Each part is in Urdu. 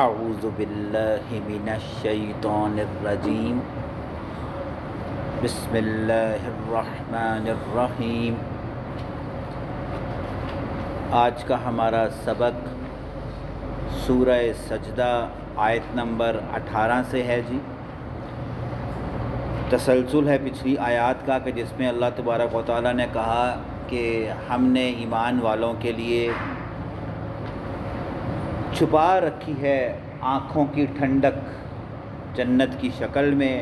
اعوذ باللہ من الشیطان الرجیم بسم اللہ الرحمن الرحیم۔ آج کا ہمارا سبق سورہ سجدہ آیت نمبر 18 سے ہے جی۔ تسلسل ہے پچھلی آیات کا کہ جس میں اللہ تبارک و تعالیٰ نے کہا کہ ہم نے ایمان والوں کے لیے چھپا رکھی ہے آنکھوں کی ٹھنڈک جنت کی شکل میں،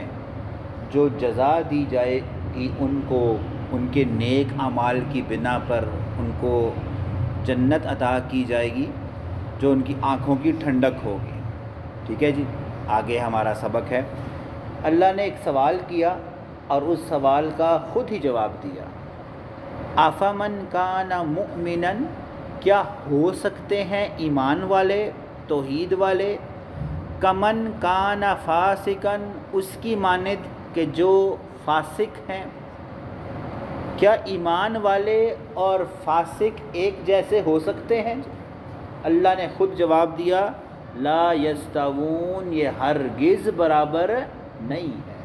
جو جزا دی جائے گی ان کو ان کے نیک اعمال کی بنا پر ان کو جنت عطا کی جائے گی جو ان کی آنکھوں کی ٹھنڈک ہوگی۔ ٹھیک ہے جی، آگے ہمارا سبق ہے۔ اللہ نے ایک سوال کیا اور اس سوال کا خود ہی جواب دیا۔ افمن کان مؤمنا، کیا ہو سکتے ہیں ایمان والے، توحید والے، کمن کان فاسقن، اس کی مانند کہ جو فاسق ہیں۔ کیا ایمان والے اور فاسق ایک جیسے ہو سکتے ہیں؟ اللہ نے خود جواب دیا، لا یستوون، یہ ہرگز برابر نہیں ہے۔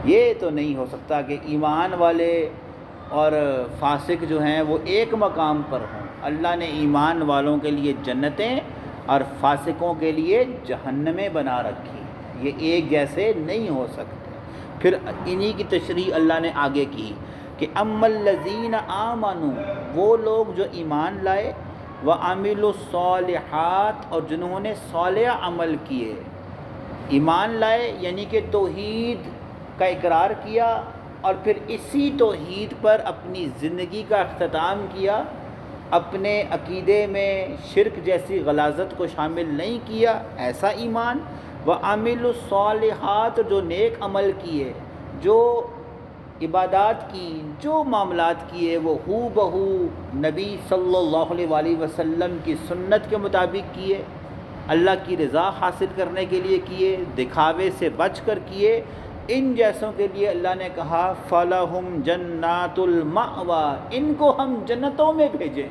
یہ تو نہیں ہو سکتا کہ ایمان والے اور فاسق جو ہیں وہ ایک مقام پر ہوں۔ اللہ نے ایمان والوں کے لیے جنتیں اور فاسقوں کے لیے جہنمیں بنا رکھی، یہ ایک جیسے نہیں ہو سکتے۔ پھر انہی کی تشریح اللہ نے آگے کی کہ اما الذین آمنوا، وہ لوگ جو ایمان لائے، وعملوا الصالحات، اور جنہوں نے صالح عمل کیے۔ ایمان لائے یعنی کہ توحید کا اقرار کیا اور پھر اسی توحید پر اپنی زندگی کا اختتام کیا، اپنے عقیدے میں شرک جیسی غلاظت کو شامل نہیں کیا، ایسا ایمان۔ وعملوا الصالحات، جو نیک عمل کیے، جو عبادات کی، جو معاملات کیے، وہ ہو بہو نبی صلی اللہ علیہ وآلہ وسلم کی سنت کے مطابق کیے، اللہ کی رضا حاصل کرنے کے لیے کیے، دکھاوے سے بچ کر کیے، ان جیسوں کے لیے اللہ نے کہا فَلَهُمْ جَنَّاتُ الْمَأْوَى، ان کو ہم جنتوں میں بھیجیں۔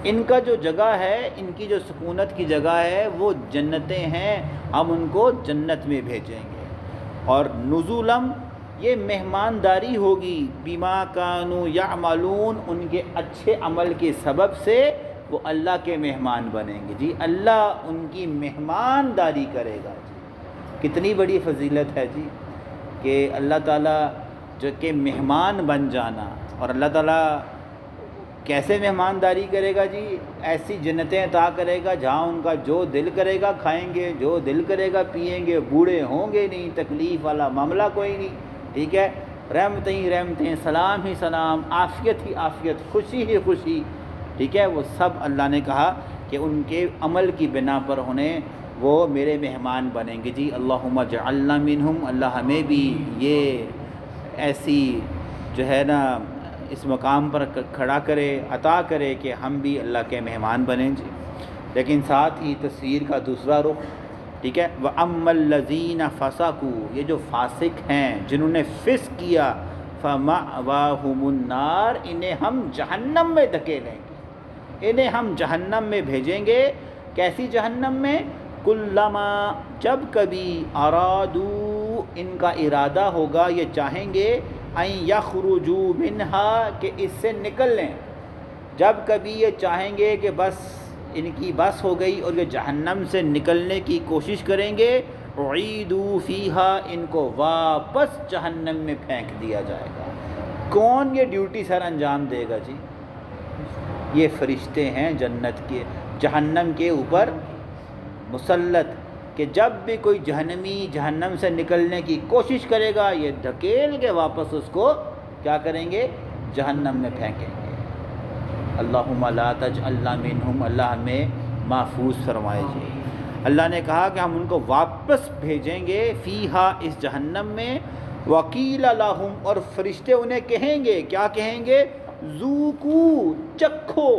ان کا جو جگہ ہے، ان کی جو سکونت کی جگہ ہے وہ جنتیں ہیں، ہم ان کو جنت میں بھیجیں گے۔ اور نزولم، یہ مہمانداری ہوگی، بما کانوا یعملون، ان کے اچھے عمل کے سبب سے وہ اللہ کے مہمان بنیں گے جی، اللہ ان کی مہمانداری کرے گا جی۔ کتنی بڑی فضیلت ہے جی کہ اللہ تعالیٰ جو کہ مہمان بن جانا، اور اللہ تعالیٰ کیسے مہمانداری کرے گا جی؟ ایسی جنتیں عطا کرے گا جہاں ان کا جو دل کرے گا کھائیں گے، جو دل کرے گا پئیں گے، بوڑھے ہوں گے نہیں، تکلیف والا معاملہ کوئی نہیں۔ ٹھیک ہے، رحمتیں ہی رحمتیں، سلام ہی سلام، عافیت ہی عافیت، خوشی ہی خوشی۔ ٹھیک ہے، وہ سب اللہ نے کہا کہ ان کے عمل کی بنا پر انہیں وہ میرے مہمان بنیں گے جی۔ اللہم اجعلنا منہم، اللہ ہمیں بھی یہ ایسی جو ہے نا اس مقام پر کھڑا کرے، عطا کرے کہ ہم بھی اللہ کے مہمان بنیں جی۔ لیکن ساتھ ہی تصویر کا دوسرا رخ، ٹھیک ہے، وَأَمَّا الَّذِينَ فَسَقُوا، یہ جو فاسق ہیں، جنہوں نے فسق کیا، فَمَأْوَاهُمُ النَّارُ، انہیں ہم جہنم میں دھکیلیں گے، انہیں ہم جہنم میں بھیجیں گے۔ کیسی جہنم میں؟ کلما، جب کبھی، ارادو، ان کا ارادہ ہوگا، یہ چاہیں گے، ان یخرجوا منہا، کہ اس سے نکل لیں، جب کبھی یہ چاہیں گے کہ بس ان کی بس ہو گئی اور یہ جہنم سے نکلنے کی کوشش کریں گے، اعیدوا فیہا، ان کو واپس جہنم میں پھینک دیا جائے گا۔ کون یہ ڈیوٹی سر انجام دے گا جی؟ یہ فرشتے ہیں جنت کے، جہنم کے اوپر مسلط، کہ جب بھی کوئی جہنمی جہنم سے نکلنے کی کوشش کرے گا، یہ دھکیل کے واپس اس کو کیا کریں گے؟ جہنم میں پھینکیں گے۔ اللہم لا تجعلنا منہم، اللہ ہمیں محفوظ فرمائے جی۔ اللہ نے کہا کہ ہم ان کو واپس بھیجیں گے، فیہا، اس جہنم میں، وقیل لہم، اور فرشتے انہیں کہیں گے، کیا کہیں گے؟ ذوقوا، چکھو،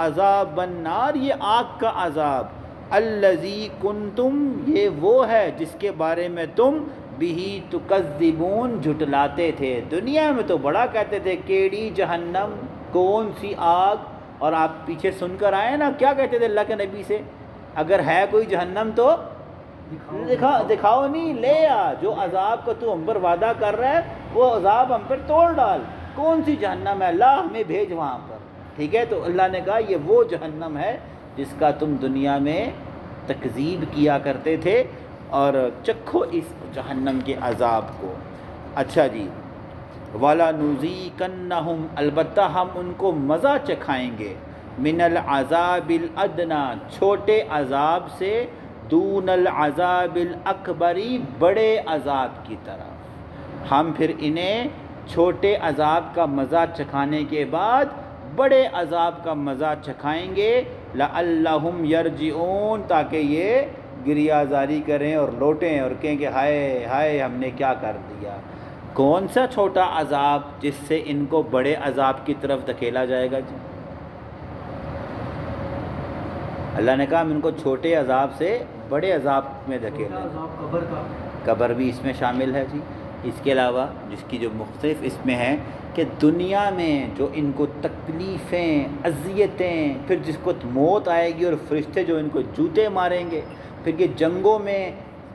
عذاب النار، یہ آگ کا عذاب، الذی کنتم، یہ وہ ہے جس کے بارے میں تم بہی تکذبون، جھٹلاتے تھے۔ دنیا میں تو بڑا کہتے تھے کیڑی جہنم، کون سی آگ، اور آپ پیچھے سن کر آئے نا کیا کہتے تھے اللہ کے نبی سے، اگر ہے کوئی جہنم تو دکھاؤ نہیں، لے آ، جو عذاب کا تو ہم پر وعدہ کر رہا ہے وہ عذاب ہم پر توڑ ڈال، کون سی جہنم ہے، اللہ ہمیں بھیج وہاں پر، ٹھیک ہے۔ تو اللہ نے کہا یہ وہ جہنم ہے جس کا تم دنیا میں تکذیب کیا کرتے تھے، اور چکھو اس جہنم کے عذاب کو۔ اچھا جی، وَلَنُذِيقَنَّهُمْ، البتہ ہم ان کو مزہ چکھائیں گے، من العذاب الادنا، چھوٹے عذاب سے، دون العذاب الاکبری، بڑے عذاب کی طرف۔ ہم پھر انہیں چھوٹے عذاب کا مزہ چکھانے کے بعد بڑے عذاب کا مزہ چکھائیں گے، لعلہم یرجعون، تاکہ یہ گریہ زاری کریں اور لوٹیں اور کہیں کہ ہائے ہائے ہم نے کیا کر دیا۔ کون سا چھوٹا عذاب جس سے ان کو بڑے عذاب کی طرف دھکیلا جائے گا جی؟ اللہ نے کہا ہم ان کو چھوٹے عذاب سے بڑے عذاب میں دھکیلیں گے۔ قبر بھی اس میں شامل ہے جی۔ اس کے علاوہ جس کی جو مختلف اس میں ہے کہ دنیا میں جو ان کو تکلیفیں، اذیتیں، پھر جس کو موت آئے گی اور فرشتے جو ان کو جوتے ماریں گے، پھر یہ جنگوں میں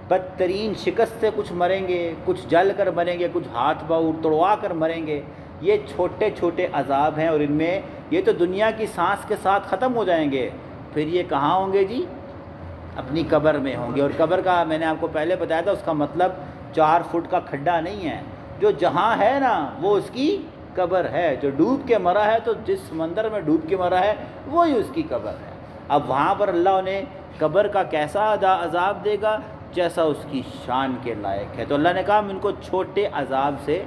بدترین شکست سے کچھ مریں گے، کچھ جل کر مریں گے، کچھ ہاتھ باؤ توڑوا کر مریں گے، یہ چھوٹے چھوٹے عذاب ہیں، اور ان میں یہ تو دنیا کی سانس کے ساتھ ختم ہو جائیں گے، پھر یہ کہاں ہوں گے جی؟ اپنی قبر میں ہوں گے۔ اور قبر کا میں نے آپ کو پہلے بتایا تھا، اس کا مطلب 4 فٹ کا کھڈا نہیں ہے، جو جہاں ہے نا وہ اس کی قبر ہے، جو ڈوب کے مرا ہے تو جس سمندر میں ڈوب کے مرا ہے وہی اس کی قبر ہے۔ اب وہاں پر اللہ انہیں قبر کا کیسا عذاب دے گا؟ جیسا اس کی شان کے لائق ہے۔ تو اللہ نے کہا ہم ان کو چھوٹے عذاب سے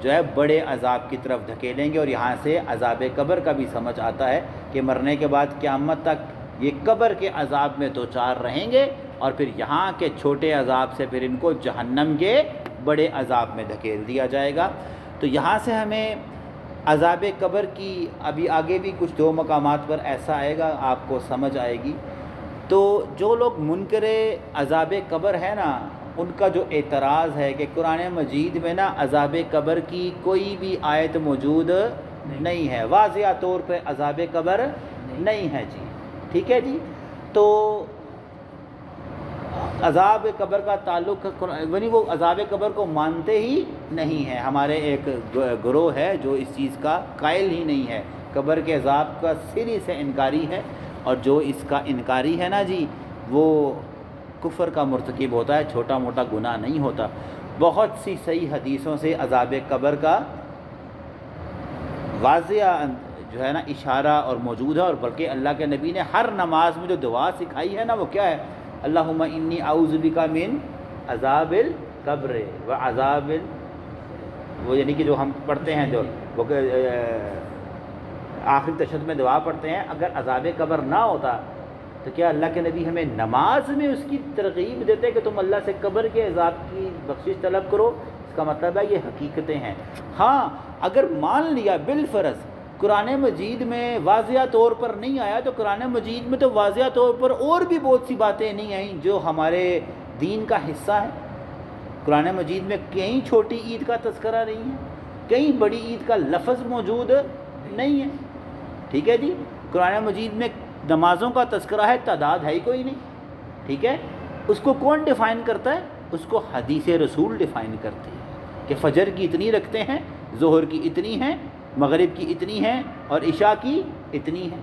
جو ہے بڑے عذاب کی طرف دھکیلیں گے، اور یہاں سے عذاب قبر کا بھی سمجھ آتا ہے کہ مرنے کے بعد قیامت تک یہ قبر کے عذاب میں دوچار رہیں گے، اور پھر یہاں کے چھوٹے عذاب سے پھر ان کو جہنم کے بڑے عذاب میں دھکیل دیا جائے گا۔ تو یہاں سے ہمیں عذاب قبر کی ابھی آگے بھی کچھ 2 مقامات پر ایسا آئے گا، آپ کو سمجھ آئے گی۔ تو جو لوگ منکر عذاب قبر ہے نا، ان کا جو اعتراض ہے کہ قرآن مجید میں نا عذاب قبر کی کوئی بھی آیت موجود نہیں ہے، واضح طور پہ عذاب قبر نہیں ہے جی، ٹھیک ہے جی۔ تو عذاب قبر کا تعلق یعنی وہ عذاب قبر کو مانتے ہی نہیں ہیں۔ ہمارے ایک گروہ ہے جو اس چیز کا قائل ہی نہیں ہے، قبر کے عذاب کا سری سے انکاری ہے، اور جو اس کا انکاری ہے نا جی وہ کفر کا مرتکب ہوتا ہے، چھوٹا موٹا گناہ نہیں ہوتا۔ بہت سی صحیح حدیثوں سے عذاب قبر کا واضح جو ہے نا اشارہ اور موجود ہے، اور بلکہ اللہ کے نبی نے ہر نماز میں جو دعا سکھائی ہے نا وہ کیا ہے؟ اللہم انی اعوذ بک من عذاب القبر و عذاب وہ یعنی کہ جو ہم پڑھتے ہیں جو وہ آخری تشہد میں دعا پڑھتے ہیں، اگر عذاب قبر نہ ہوتا تو کیا اللہ کے نبی ہمیں نماز میں اس کی ترغیب دیتے کہ تم اللہ سے قبر کے عذاب کی بخشش طلب کرو؟ اس کا مطلب ہے یہ حقیقتیں ہیں۔ ہاں اگر مان لیا بالفرض قرآن مجید میں واضح طور پر نہیں آیا، تو قرآن مجید میں تو واضح طور پر اور بھی بہت سی باتیں نہیں آئیں جو ہمارے دین کا حصہ ہیں۔ قرآن مجید میں کہیں چھوٹی عید کا تذکرہ نہیں ہے، کہیں بڑی عید کا لفظ موجود نہیں ہے، ٹھیک ہے جی۔ قرآن مجید میں نمازوں کا تذکرہ ہے، تعداد ہے ہی کوئی نہیں، ٹھیک ہے۔ اس کو کون ڈیفائن کرتا ہے؟ اس کو حدیث رسول ڈیفائن کرتی ہے کہ فجر کی اتنی رکھتے ہیں، ظہر کی اتنی ہیں، مغرب کی اتنی ہیں، اور عشاء کی اتنی ہیں،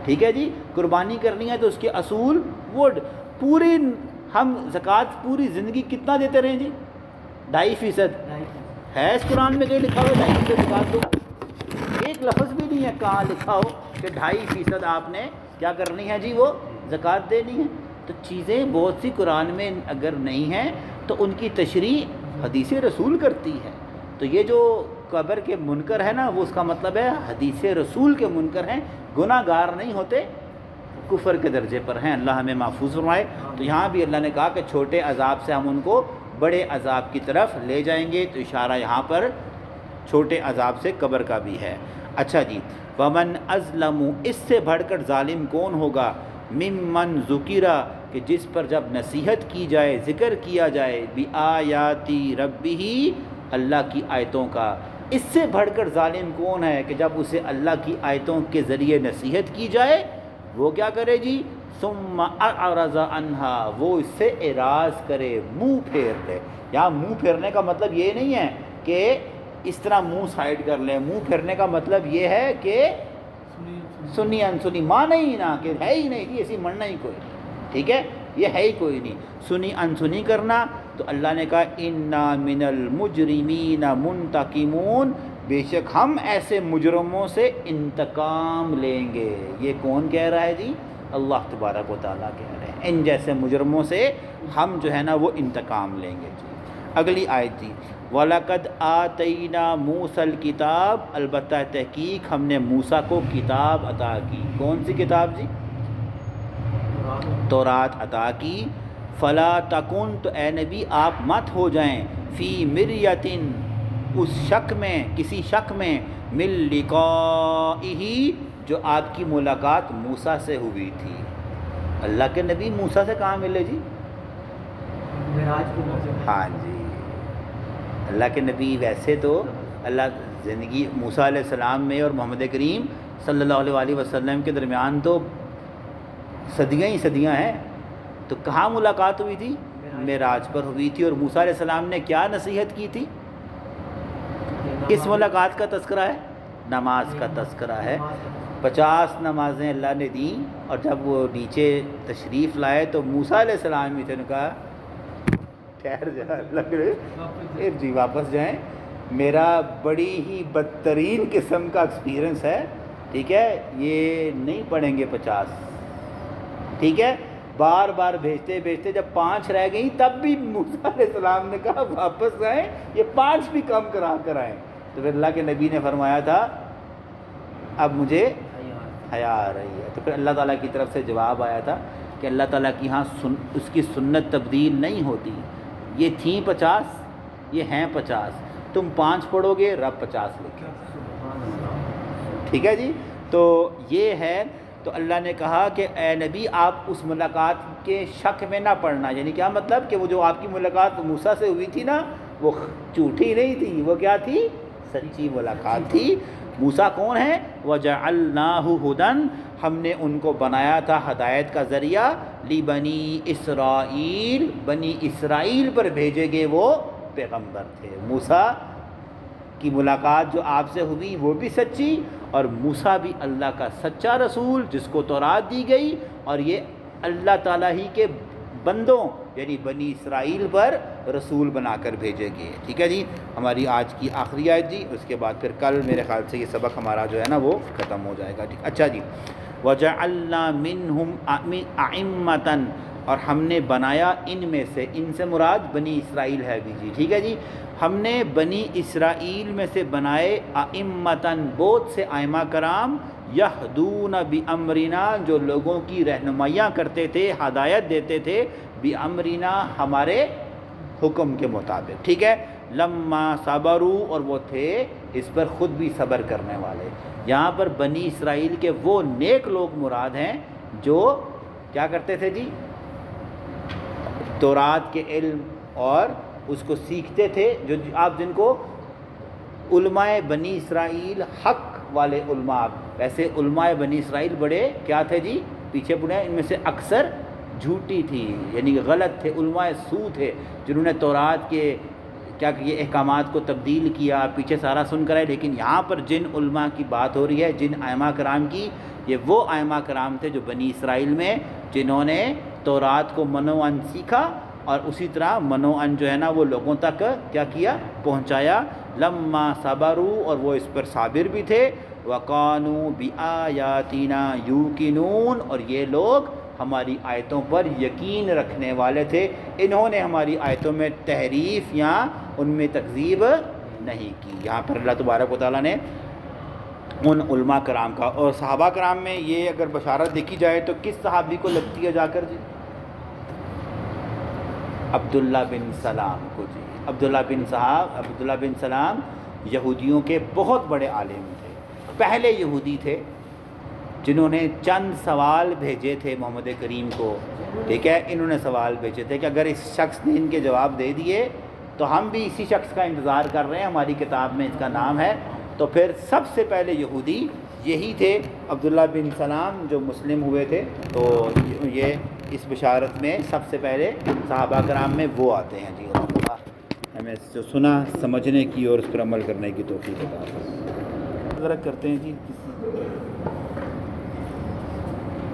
ٹھیک ہے جی۔ قربانی کرنی ہے تو اس کے اصول وہ پوری ہم زکوٰۃ پوری زندگی کتنا دیتے رہیں جی؟ 2.5% ہے اس قرآن میں کہیں لکھا ہوا 2.5% زکوٰۃ دو؟ ایک لفظ بھی نہیں ہے کہاں لکھا ہو کہ 2.5% آپ نے کیا کرنی ہے جی؟ وہ زکوٰۃ دینی ہے۔ تو چیزیں بہت سی قرآن میں اگر نہیں ہیں تو ان کی تشریح حدیث رسول کرتی ہے۔ تو یہ جو قبر کے منکر ہے نا، وہ اس کا مطلب ہے حدیث رسول کے منکر ہیں، گناہ گار نہیں ہوتے، کفر کے درجے پر ہیں۔ اللہ ہمیں محفوظ فرمائے۔ تو یہاں بھی اللہ نے کہا کہ چھوٹے عذاب سے ہم ان کو بڑے عذاب کی طرف لے جائیں گے، تو اشارہ یہاں پر چھوٹے عذاب سے قبر کا بھی ہے۔ اچھا جی، ومن ازلم، اس سے بڑھ کر ظالم کون ہوگا، ممن ذکرہ، کہ جس پر جب نصیحت کی جائے، ذکر کیا جائے، بآیاتی ربہ، اللہ کی آیتوں کا۔ اس سے بڑھ کر ظالم کون ہے کہ جب اسے اللہ کی آیتوں کے ذریعے نصیحت کی جائے وہ کیا کرے جی؟ ثم اعرض عنہا، وہ اس سے اعراض کرے، منہ پھیر لے۔ یہاں منہ پھیرنے کا مطلب یہ نہیں ہے کہ اس طرح منہ سائڈ کر لیں، منہ پھیرنے کا مطلب یہ ہے کہ سنی انسنی مانے ہی نہ، کہ ہے ہی نہیں، ایسی مرنا ہی کوئی نہیں، ٹھیک ہے، یہ ہے ہی کوئی نہیں، سنی انسنی کرنا۔ تو اللہ نے کہا انا من المجرمین منتقمون، بے شک ہم ایسے مجرموں سے انتقام لیں گے۔ یہ کون کہہ رہا ہے جی؟ اللہ تبارک و تعالیٰ کہہ رہے ہیں، ان جیسے مجرموں سے ہم جو ہے نا وہ انتقام لیں گے جی۔ اگلی آیت جی، وَلَقَدْ آتَيْنَا مُوسَى الْكِتَابَ، البتہ تحقیق ہم نے موسیٰ کو کتاب عطا کی۔ کون سی کتاب جی؟ تورات عطا کی۔ فَلَا تَكُنْ، تو اے نبی آپ مت ہو جائیں، فی مریتن، اس شک میں، کسی شک میں، من لقائہ، جو آپ کی ملاقات موسیٰ سے ہوئی تھی۔ اللہ کے نبی موسیٰ سے کہاں ملے جی؟ ہاں جی، اللہ کے نبی ویسے تو اللہ زندگی موسیٰ علیہ السلام میں اور محمد کریم صلی اللہ علیہ وسلم کے درمیان تو صدیاں ہی صدیاں ہیں، تو کہاں ملاقات ہوئی تھی؟ معراج پر ہوئی تھی۔ اور موسیٰ علیہ السلام نے کیا نصیحت کی تھی؟ کس ملاقات کا تذکرہ ہے؟ نماز کا تذکرہ ہے۔ 50 نمازیں اللہ نے دیں، اور جب وہ نیچے تشریف لائے تو موسیٰ علیہ السلام ہی تھے، نے کہا ٹھہر جا، لگ رہے جی واپس جائیں، میرا بڑی ہی بدترین قسم کا ایکسپیرئنس ہے، ٹھیک ہے، یہ نہیں پڑھیں گے 50، ٹھیک ہے۔ بار بار بھیجتے بھیجتے جب 5 رہ گئیں تب بھی موسیٰ علیہ السلام نے کہا واپس آئیں، یہ 5 بھی کم کرا کر آئیں۔ تو پھر اللہ کے نبی نے فرمایا تھا اب مجھے حیا آ رہی ہے۔ تو پھر اللہ تعالیٰ کی طرف سے جواب آیا تھا کہ اللہ تعالیٰ کی ہاں اس کی سنت تبدیل نہیں ہوتی، یہ تھیں 50، یہ ہیں 50، تم 5 پڑھو گے، رب 50 لکھے، ٹھیک ہے جی۔ تو یہ ہے، تو اللہ نے کہا کہ اے نبی آپ اس ملاقات کے شک میں نہ پڑنا، یعنی کیا مطلب کہ وہ جو آپ کی ملاقات موسیٰ سے ہوئی تھی نا، وہ جھوٹی نہیں تھی، وہ کیا تھی؟ سچی ملاقات تھی۔ موسیٰ کون ہے؟ وَجَعَلْنَاهُ هُدًى، ہم نے ان کو بنایا تھا ہدایت کا ذریعہ، لِبَنِي اسرائیل، بنی اسرائیل پر بھیجے گئے وہ پیغمبر تھے۔ موسیٰ کی ملاقات جو آپ سے ہوئی وہ بھی سچی، اور موسیٰ بھی اللہ کا سچا رسول جس کو تورات دی گئی، اور یہ اللہ تعالیٰ ہی کے بندوں یعنی بنی اسرائیل پر رسول بنا کر بھیجے گئے، ٹھیک ہے جی۔ ہماری آج کی آخری آیت جی، اس کے بعد پھر کل میرے خیال سے یہ سبق ہمارا جو ہے نا وہ ختم ہو جائے گا، ٹھیک۔ اچھا جی، وَجَعَلْنَا مِنْهُمْ أَئِمَّةً، اور ہم نے بنایا ان میں سے، ان سے مراد بنی اسرائیل ہے بھی جی، ٹھیک ہے جی، ہم نے بنی اسرائیل میں سے بنائے ائمتاً، بہت سے ائمہ کرام، یہدون بامرنا، جو لوگوں کی رہنمائیاں کرتے تھے، ہدایت دیتے تھے، بامرنا، ہمارے حکم کے مطابق، ٹھیک ہے۔ لما صبروا، اور وہ تھے اس پر خود بھی صبر کرنے والے۔ یہاں پر بنی اسرائیل کے وہ نیک لوگ مراد ہیں جو کیا کرتے تھے جی؟ تورات کے علم اور اس کو سیکھتے تھے، جو آپ جن کو علماء بنی اسرائیل، حق والے علماء، ویسے علماء بنی اسرائیل بڑے کیا تھے جی؟ پیچھے پڑے، ان میں سے اکثر جھوٹی تھی، یعنی غلط تھے، علماء سو تھے، جنہوں نے تورات کے کیا کہ یہ احکامات کو تبدیل کیا، پیچھے سارا سن کر آئے۔ لیکن یہاں پر جن علماء کی بات ہو رہی ہے، جن ائمہ کرام کی، یہ وہ ائمہ کرام تھے جو بنی اسرائیل میں جنہوں نے تورات کو منوعاً سیکھا، اور اسی طرح منوعاً جو ہے نا وہ لوگوں تک کیا کیا؟ پہنچایا۔ لما صبروا، اور وہ اس پر صابر بھی تھے، وَقَانُوا بِآيَاتِنَا يُوقِنُونَ، اور یہ لوگ ہماری آیتوں پر یقین رکھنے والے تھے، انہوں نے ہماری آیتوں میں تحریف یا ان میں تکذیب نہیں کی۔ یہاں پر اللہ تبارک و تعالیٰ نے ان علماء کرام کا، اور صحابہ کرام میں یہ اگر بشارت دیکھی جائے تو کس صحابی کو لگتی ہے جا کر جی؟ عبداللہ بن سلام کو جی۔ عبداللہ بن سلام یہودیوں کے بہت بڑے عالم تھے، پہلے یہودی تھے جنہوں نے چند سوال بھیجے تھے محمد کریم کو، ٹھیک ہے، انہوں نے سوال بھیجے تھے کہ اگر اس شخص نے ان کے جواب دے دیے تو ہم بھی اسی شخص کا انتظار کر رہے ہیں، ہماری کتاب میں اس کا نام ہے۔ تو پھر سب سے پہلے یہودی یہی تھے، عبداللہ بن سلام جو مسلم ہوئے تھے، تو یہ اس بشارت میں سب سے پہلے صحابہ کرام میں وہ آتے ہیں جی۔ اللہ ہمیں جو سنا سمجھنے کی اور اس پر عمل کرنے کی توفیق عطا فرمائے۔ ذرا کرتے ہیں جی کسی